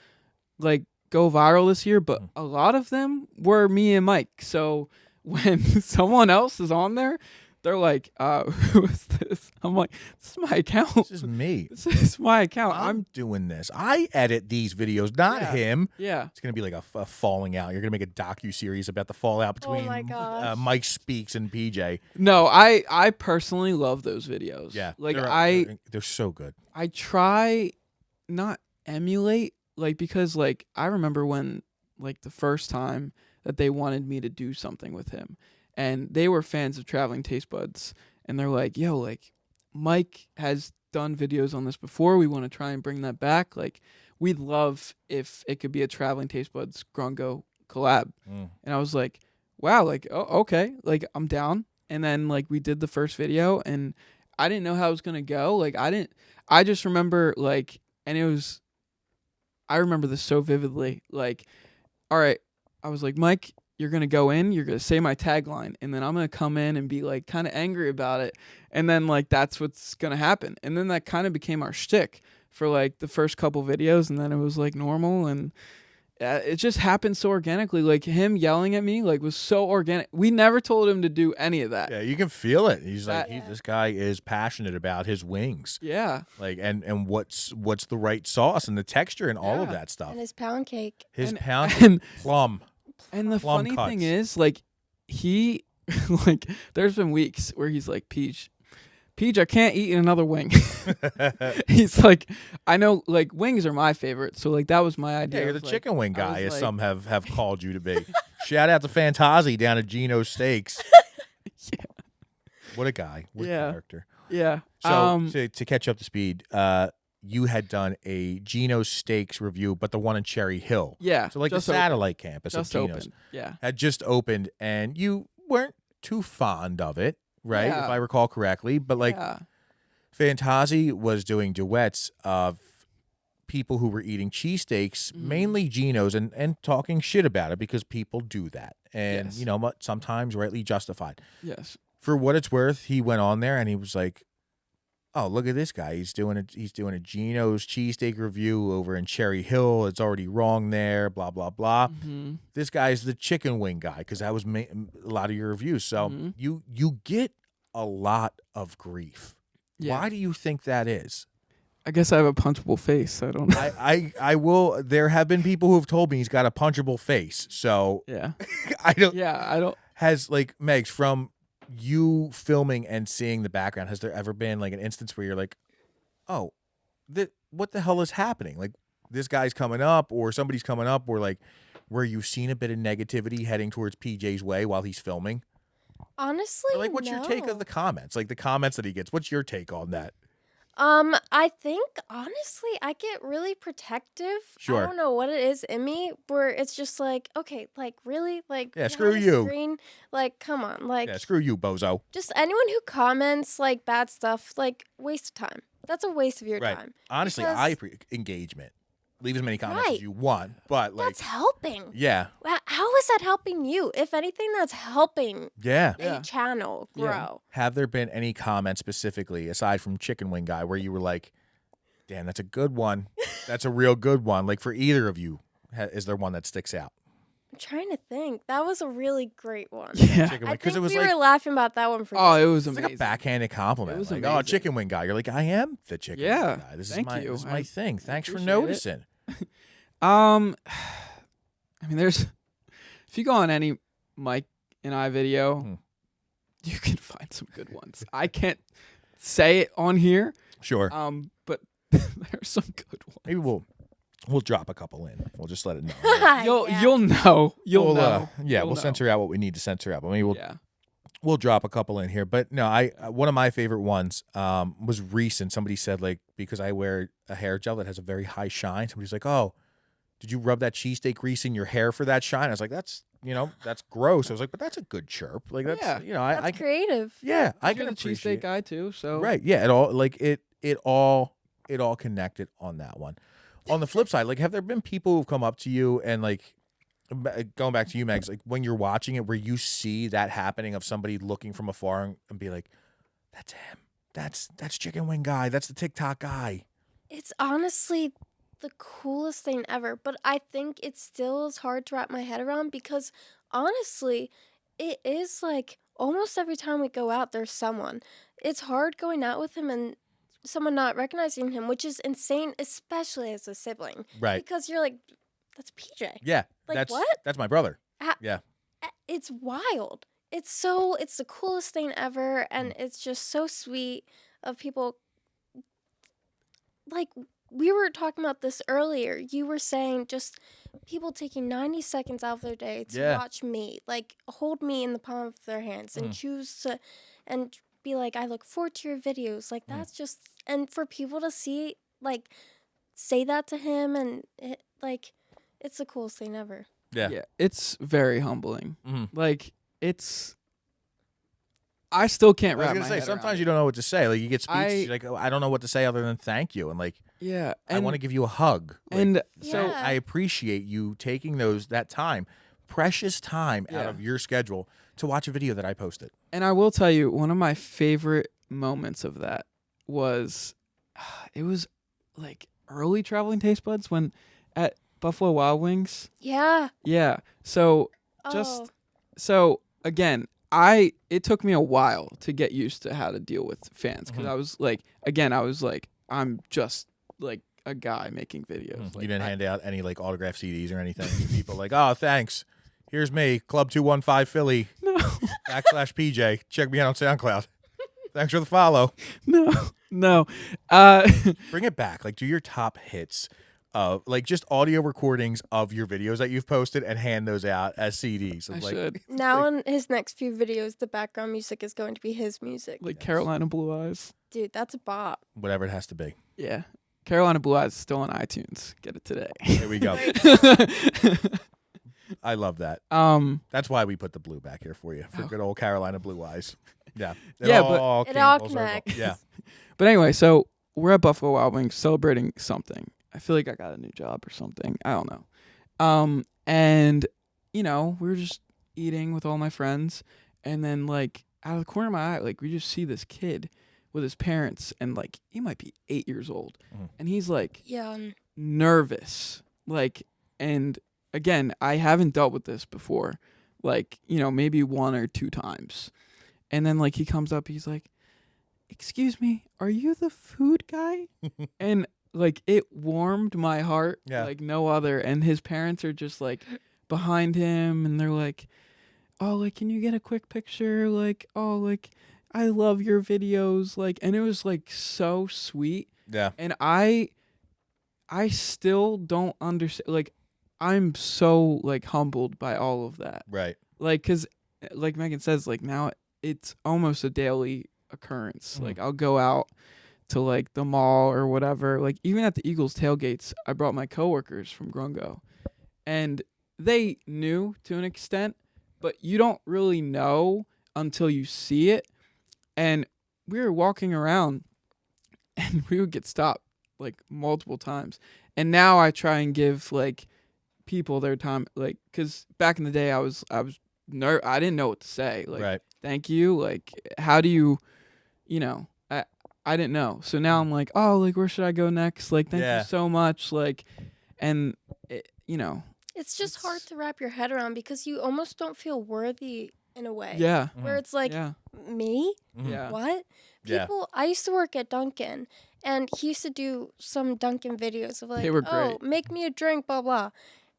like go viral this year, but a lot of them were me and Mike. So when someone else is on there, they're like, who is this? I'm like, this is my account. This is me. This is my account. I'm doing this. I edit these videos, not Yeah. him. Yeah. It's gonna be like a falling out. You're gonna make a docu-series about the fallout Oh between my gosh. Mike Speaks and PJ. No, I personally love those videos. Yeah, Like they're so good. I try not emulate, like, because like I remember when like the first time that they wanted me to do something with him, and they were fans of Traveling Tastebuds, and they're like, yo, like, Mike has done videos on this before. We want to try and bring that back. Like, we'd love if it could be a Traveling Tastebuds Grungo collab. And I was like, wow, like, oh, okay, like, I'm down. And then like we did the first video, and I didn't know how it was gonna go. Like, I just remember like, and I remember this so vividly. Like, all right, I was like, Mike, you're going to go in, you're going to say my tagline, and then I'm going to come in and be like kind of angry about it. And then like that's what's going to happen. And then that kind of became our shtick for like the first couple videos, and then it was like normal, and it just happened so organically. Like, him yelling at me like was so organic. We never told him to do any of that. Yeah, you can feel it. He's like, That- this guy is passionate about his wings. Yeah. Like, and what's the right sauce and the texture and all of Yeah. that stuff. And his pound cake. His and- pound and- plum. And the Plum funny thing cuts. is, like, he, like, there's been weeks where he's like, Peach, I can't eat another wing. He's like, I know, like, wings are my favorite, so like that was my idea. Yeah, you're I the was like- chicken wing I guy, was as like- some have called you to be. Shout out to Fantazi down at Gino's Steaks. Yeah. What a guy. What a Yeah. character. Yeah. So to catch up to speed, you had done a Gino's Steaks review, but the one in Cherry Hill. Yeah. So like the just opened. satellite campus of Just Gino's opened. Yeah. had just opened, and you weren't too fond of it, right? Yeah. If I recall correctly. But like Yeah. Fantazi was doing duets of people who were eating cheesesteaks, Mhm. mainly Gino's, and talking shit about it because people do that. And, Yes. you know, sometimes rightly justified. Yes. For what it's worth, he went on there and he was like, oh, look at this guy. He's doing a Gino's cheesesteak review over in Cherry Hill. It's already wrong there, blah, blah, blah. Mm-hmm. This guy's the chicken wing guy because that was a lot of your reviews. So Mhm. you get a lot of grief. Yeah. Why do you think that is? I guess I have a punchable face. I don't know. I will. There have been people who have told me he's got a punchable face. So Yeah. I don't. Yeah. I don't. Has like Megs, from you filming and seeing the background, has there ever been like an instance where you're like, oh, what the hell is happening? Like, this guy's coming up, or somebody's coming up, or like where you've seen a bit of negativity heading towards PJ's way while he's filming? Honestly, Or like, what's your take no. of the comments? Like the comments that he gets. What's your take on that? I think honestly, I get really protective. Sure. I don't know what it is in me where it's just like, okay, like really, like Yeah, behind screw a you. screen, like come on, like Yeah, screw you, bozo. just anyone who comments like bad stuff, like waste of time. That's a waste of your Right. time. Honestly, Because- engagement. Leave as many comments as Right. you want, but like, That's helping. yeah, How is that helping you? If anything, that's helping yeah. Yeah. a channel Yeah. grow. Have there been any comments specifically, aside from Chicken Wing Guy, where you were like, damn, that's a good one. That's a real good one. Like for either of you, is there one that sticks out? I'm trying to think. That was a really great one. Yeah. Chicken I Wing, because think it was we like, were laughing about that one for Oh, it days. was it's amazing. like a backhanded compliment. It was like, oh, amazing. Chicken Wing Guy. You're like, I am the Chicken Yeah. Wing Guy. This Thank is you. This is my I thing. Thanks for appreciate it. noticing. I mean, there's if you go on any Mike and I video, Mhm. you can find some good ones. I can't say it on here, Sure. but there's some good ones. Maybe we'll drop a couple in. We'll just let it know. Yeah. You'll know. You'll We'll, know. yeah, You'll we'll know. censor out what we need to censor out. But maybe Yeah. we'll drop a couple in here. But no, I one of my favorite ones was recent. Somebody said like, because I wear a hair gel that has a very high shine. Somebody's like, oh, did you rub that cheesesteak grease in your hair for that shine? I was like, that's gross. I was like, but that's a good chirp. Like that's Yeah. I That's creative. yeah, I You're can the appreciate cheesesteak guy too, so right. Yeah, it all like it all connected on that one. On the flip side, like, have there been people who've come up to you and like, going back to you, Megs, like when you're watching it, where you see that happening of somebody looking from afar and be like, that's him. That's Chicken Wing Guy. That's the TikTok guy. It's honestly the coolest thing ever, but I think it still is hard to wrap my head around because honestly, it is like almost every time we go out, there's someone. It's hard going out with him and someone not recognizing him, which is insane, especially as a sibling. Right. Because you're like, that's PJ. Yeah. Like, what? That's my brother. It's wild. It's the coolest thing ever, and it's just so sweet of people. Like, we were talking about this earlier. You were saying just people taking 90 seconds out of their day to Yeah. watch me, like hold me in the palm of their hands and choose to, and be like, I look forward to your videos. Like, that's just, and for people to see, like, say that to him, and like, it's the coolest thing ever. Yeah. it's very humbling. Mhm. Like I still I can't was wrap gonna my say head sometimes around you don't know what to say. Like you get speech, I- you're like, oh, I don't know what to say other than thank you, and like Yeah, I want to give you a hug. Like, and so Yeah. I appreciate you taking that time, precious time out Yeah. of your schedule to watch a video that I posted. And I will tell you, one of my favorite moments of that was, it was like early Traveling Tastebuds when at Buffalo Wild Wings. Yeah. Yeah. So Oh. so again, it took me a while to get used to how to deal with fans because Mhm. I was like, I'm just like a guy making videos. Like, You didn't hand out any like autograph CDs or anything to people like, oh, thanks. Here's me, Club 215 Philly No, /PJ. Check me out on SoundCloud. Thanks for the follow. no. Bring it back. Like, do your top hits of like just audio recordings of your videos that you've posted and hand those out as CDs. I Of, like, should Now in his next few videos, the background music is going to be his music. like Carolina Blue Eyes. Dude, that's a bop. whatever it has to be. Yeah, Carolina Blue Eyes is still on iTunes. Get it today. Here we go. I love that. That's why we put the blue back here for you, for Oh. good old Carolina Blue Eyes. Yeah. Yeah, but- It came all full circle. connects. Yeah. But anyway, so we're at Buffalo Wild Wings celebrating something. I feel like I got a new job or something. I don't know. And we were just eating with all my friends, and then like out of the corner of my eye, like we just see this kid with his parents, and like he might be 8 years old, Mhm. and he's like Yeah. nervous, like, and again, I haven't dealt with this before, like maybe one or two times, and then like he comes up, he's like, excuse me, are you the food guy? And like it warmed my heart like no other. And his parents are just like behind him, and they're like, oh, like, can you get a quick picture? Like, oh, like, I love your videos. Like, and it was like so sweet. Yeah. And I still don't understand. Like, I'm so like humbled by all of that. Right. Like, cause like Megan says, like now it's almost a daily occurrence. Mhm. Like I'll go out to like the mall or whatever, like even at the Eagles tailgates, I brought my coworkers from Grungo, and they knew to an extent, but you don't really know until you see it. And we were walking around, and we would get stopped like multiple times. And now I try and give like people their time, like, because back in the day I didn't know what to say, like, Right. thank you, like, how do you, I didn't know. So now I'm like, oh, like, where should I go next? Like, thank you so much, like, and It's just hard to wrap your head around because you almost don't feel worthy in a way. yeah, Where it's like, me? yeah, What? People, I used to work at Dunkin', and he used to do some Dunkin' videos of like, They were oh, great. make me a drink, blah, blah.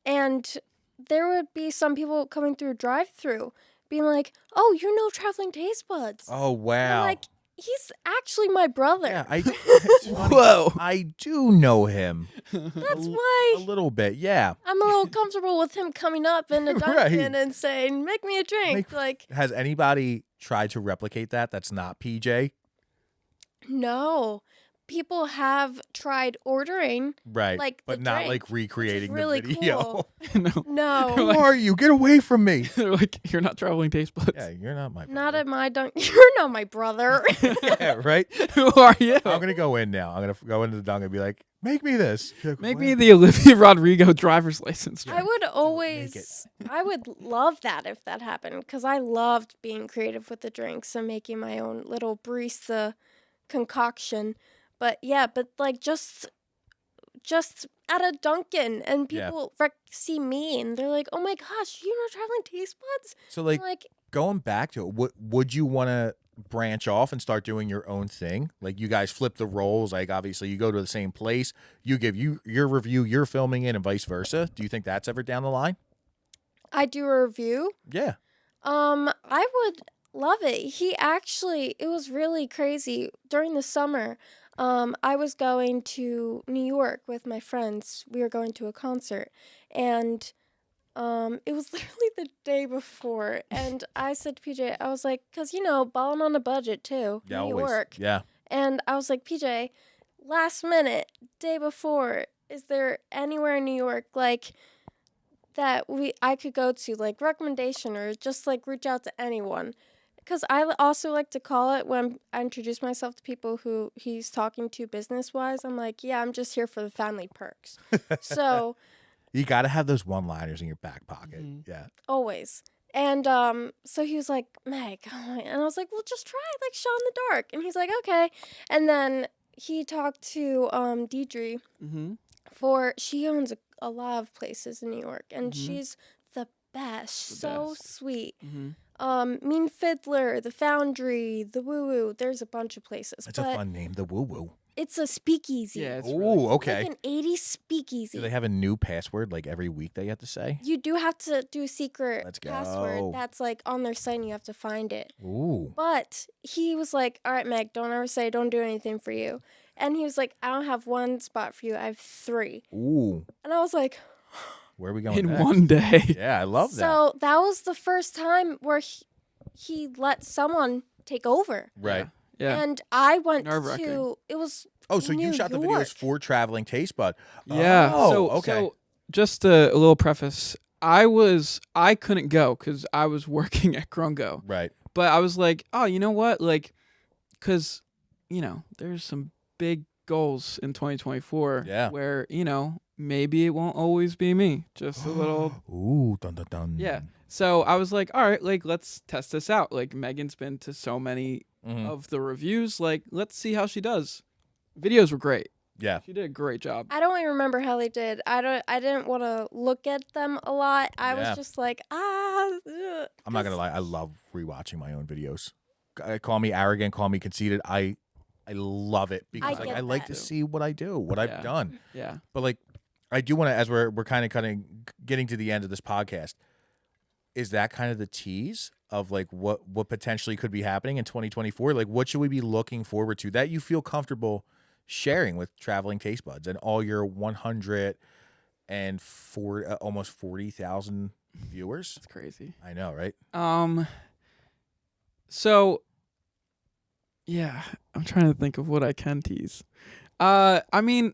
And there would be some people coming through drive-through being like, oh, you know Traveling Tastebuds. Oh, And wow. I'm like, he's actually my brother. Yeah, it's funny. Whoa. I do know him. That's why A little bit, yeah. I'm a little comfortable with him coming up in a Dunkin' and saying, make me a drink. Has anybody tried to replicate that? That's not PJ? No. People have tried ordering, Right. like, but the not drink, like recreating really the video. cool. No, No. Who are you? Get away from me. they're like, you're not Traveling Tastebuds. Yeah, you're not my brother. Not at my You're not my brother. Yeah, right? Who are you? I'm going to go in now. I'm going to go into the dunk and be like, make me this. Like, Make "What?" me the Olivia Rodrigo driver's license. I would love that if that happened because I loved being creative with the drinks and making my own little barista concoction. But yeah, like just at a Dunkin' and people see me and they're like, oh my gosh, you know Traveling Tastebuds? So like, I'm like, going back to it, would you want to branch off and start doing your own thing? Like you guys flip the roles. Like obviously you go to the same place, you give your review, you're filming it, and vice versa. Do you think that's ever down the line? I do a review. Yeah. I would love it. It was really crazy during the summer. I was going to New York with my friends. We were going to a concert, and it was literally the day before. And I said to PJ, I was like, because balling on a budget too, Yeah, New always. York. Yeah. And I was like, PJ, last minute, day before, is there anywhere in New York like that I could go to, like recommendation or just like reach out to anyone? Because I also like to call it when I introduce myself to people who he's talking to business-wise. I'm like, yeah, I'm just here for the family perks. So you got to have those one-liners in your back pocket. Mm-hmm. Yeah. always. And so he was like, Meg. And I was like, well, just try like Shot in the Dark. And he's like, okay. And then he talked to Deidre she owns a lot of places in New York. And she's the best. Sweet. Mean Fiddler, The Foundry, The Woo Woo. There's a bunch of places. It's a fun name, The Woo Woo. It's a speakeasy. Yeah. It's Ooh, okay. Like an 80s speakeasy. Do they have a new password like every week that you have to say? You do have to do a secret Let's go. password that's like on their site and you have to find it. Ooh. But he was like, all right, Meg, don't ever say don't do anything for you. And he was like, I don't have one spot for you. I have 3. Ooh. And I was like, Where are we going in next? one day. Yeah, I love that. So that was the first time where he let someone take over. Right. Yeah. And I went Nerve-wracking. to, it was Oh, so New you shot the York. videos for Traveling Tastebud. Yeah. Oh, okay. So just a little preface. I couldn't go because I was working at Grungo. Right. But I was like, oh, you know what? Like, because, there's some big goals in 2024 where, maybe it won't always be me. Just a little. Ooh, dun dun dun. Yeah. So I was like, all right, like, let's test this out. Like, Megan's been to so many of the reviews. Like, let's see how she does. Videos were great. Yeah. She did a great job. I don't even remember how they did. I didn't want to look at them a lot. I was just like, ugh. I'm not gonna lie. I love rewatching my own videos. Call me arrogant. Call me conceited. I love it because I like to see what I do, what I've done. Yeah. But like, I do want to, as we're kind of getting to the end of this podcast, is that kind of the tease of like what potentially could be happening in 2024? Like, what should we be looking forward to that you feel comfortable sharing with Traveling Tastebuds and all your 104 almost 40,000 viewers? That's crazy. I know, right? So, Yeah, I'm trying to think of what I can tease. I mean,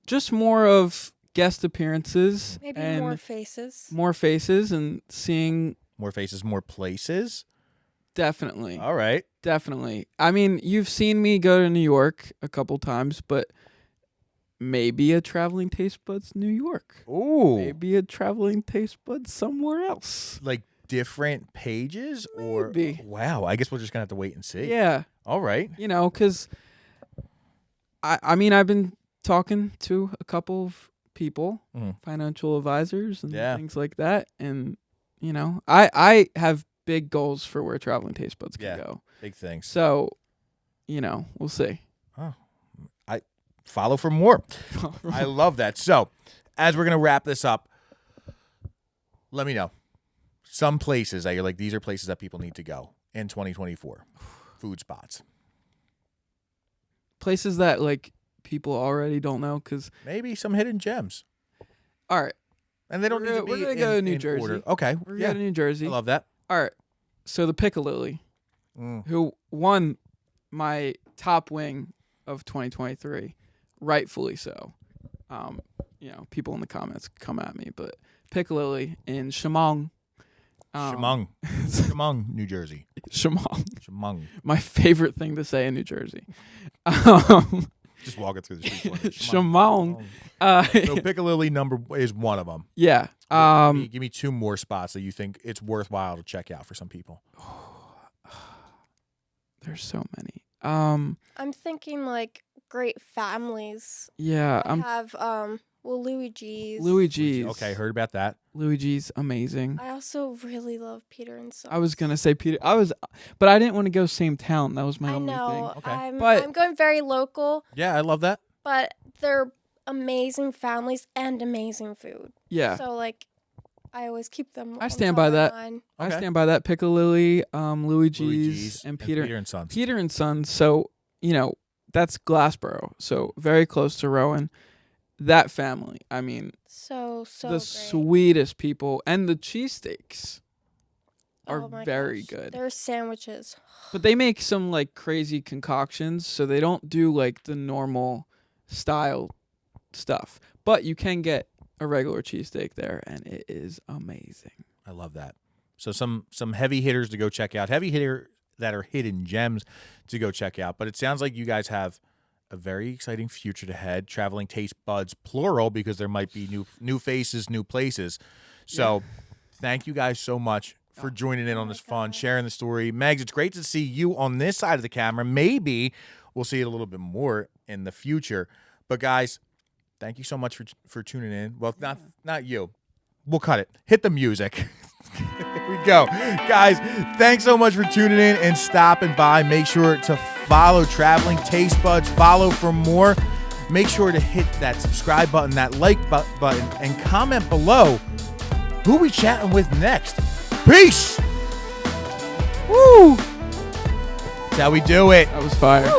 just more of guest appearances. Maybe and more faces. more faces and seeing. More faces, more places. Definitely. All right. Definitely. I mean, you've seen me go to New York a couple times, but maybe a Traveling Tastebuds New York. Ooh. Maybe a Traveling Tastebuds somewhere else. Like different pages or Maybe. wow, I guess we're just gonna have to wait and see. Yeah. All right. You know, because I mean, I've been talking to a couple of people, financial advisors and things like that. And, you know, I have big goals for where Traveling Tastebuds can go. Big things. So, you know, we'll see. Oh, I follow for more. I love that. So, as we're gonna wrap this up, let me know some places that you're like, these are places that people need to go in 2024. Food spots. Places that like people already don't know, because Maybe some hidden gems. all right, And they don't need to be we're gonna in, go to New in Jersey. order. Okay. We're going to New Jersey. I love that. All right, so the Piccalilli, who won my top wing of 2023, rightfully so. You know, people in the comments come at me, but Piccalilli in Chemung. Chemung, New Jersey. Chemung. My favorite thing to say in New Jersey. Just walking through the street. Chemung. So Piccalilli is one of them. Yeah. Give me two more spots that you think it's worthwhile to check out for some people. There's so many. I'm thinking like great families. Yeah. I have Louis G's. Louis G's. Okay, heard about that. Louis G's amazing. I also really love Peter and Sons. I was gonna say Peter. But I didn't want to go same town. That was my only thing. Okay. I'm going very local. Yeah, I love that. But they're amazing families and amazing food. Yeah. So like, I always keep them. I stand by that. I stand by that. Piccalilli, Louis G's, and Peter and Sons. Peter and Sons. So you know that's Glassboro. So very close to Rowan. That family. I mean, so the great. sweetest people, and the cheesesteaks are Oh my very gosh. good. Their sandwiches. But they make some like crazy concoctions, so they don't do like the normal style stuff. But you can get a regular cheesesteak there, and it is amazing. I love that. So some heavy hitters to go check out. Heavy hitter that are hidden gems to go check out. But it sounds like you guys have a very exciting future ahead. Traveling Tastebuds, plural, because there might be new faces, new places. So thank you guys so much for joining in on this fun, sharing the story. Megs, it's great to see you on this side of the camera. Maybe we'll see it a little bit more in the future. But guys, thank you so much for tuning in. Well, not you. We'll cut it. Hit the music. Here we go. Guys, thanks so much for tuning in and stopping by. Make sure to follow Traveling Tastebuds. Follow for more. Make sure to hit that subscribe button, that like button, and comment below who we chatting with next. Peace! Woo! That's how we do it. That was fire.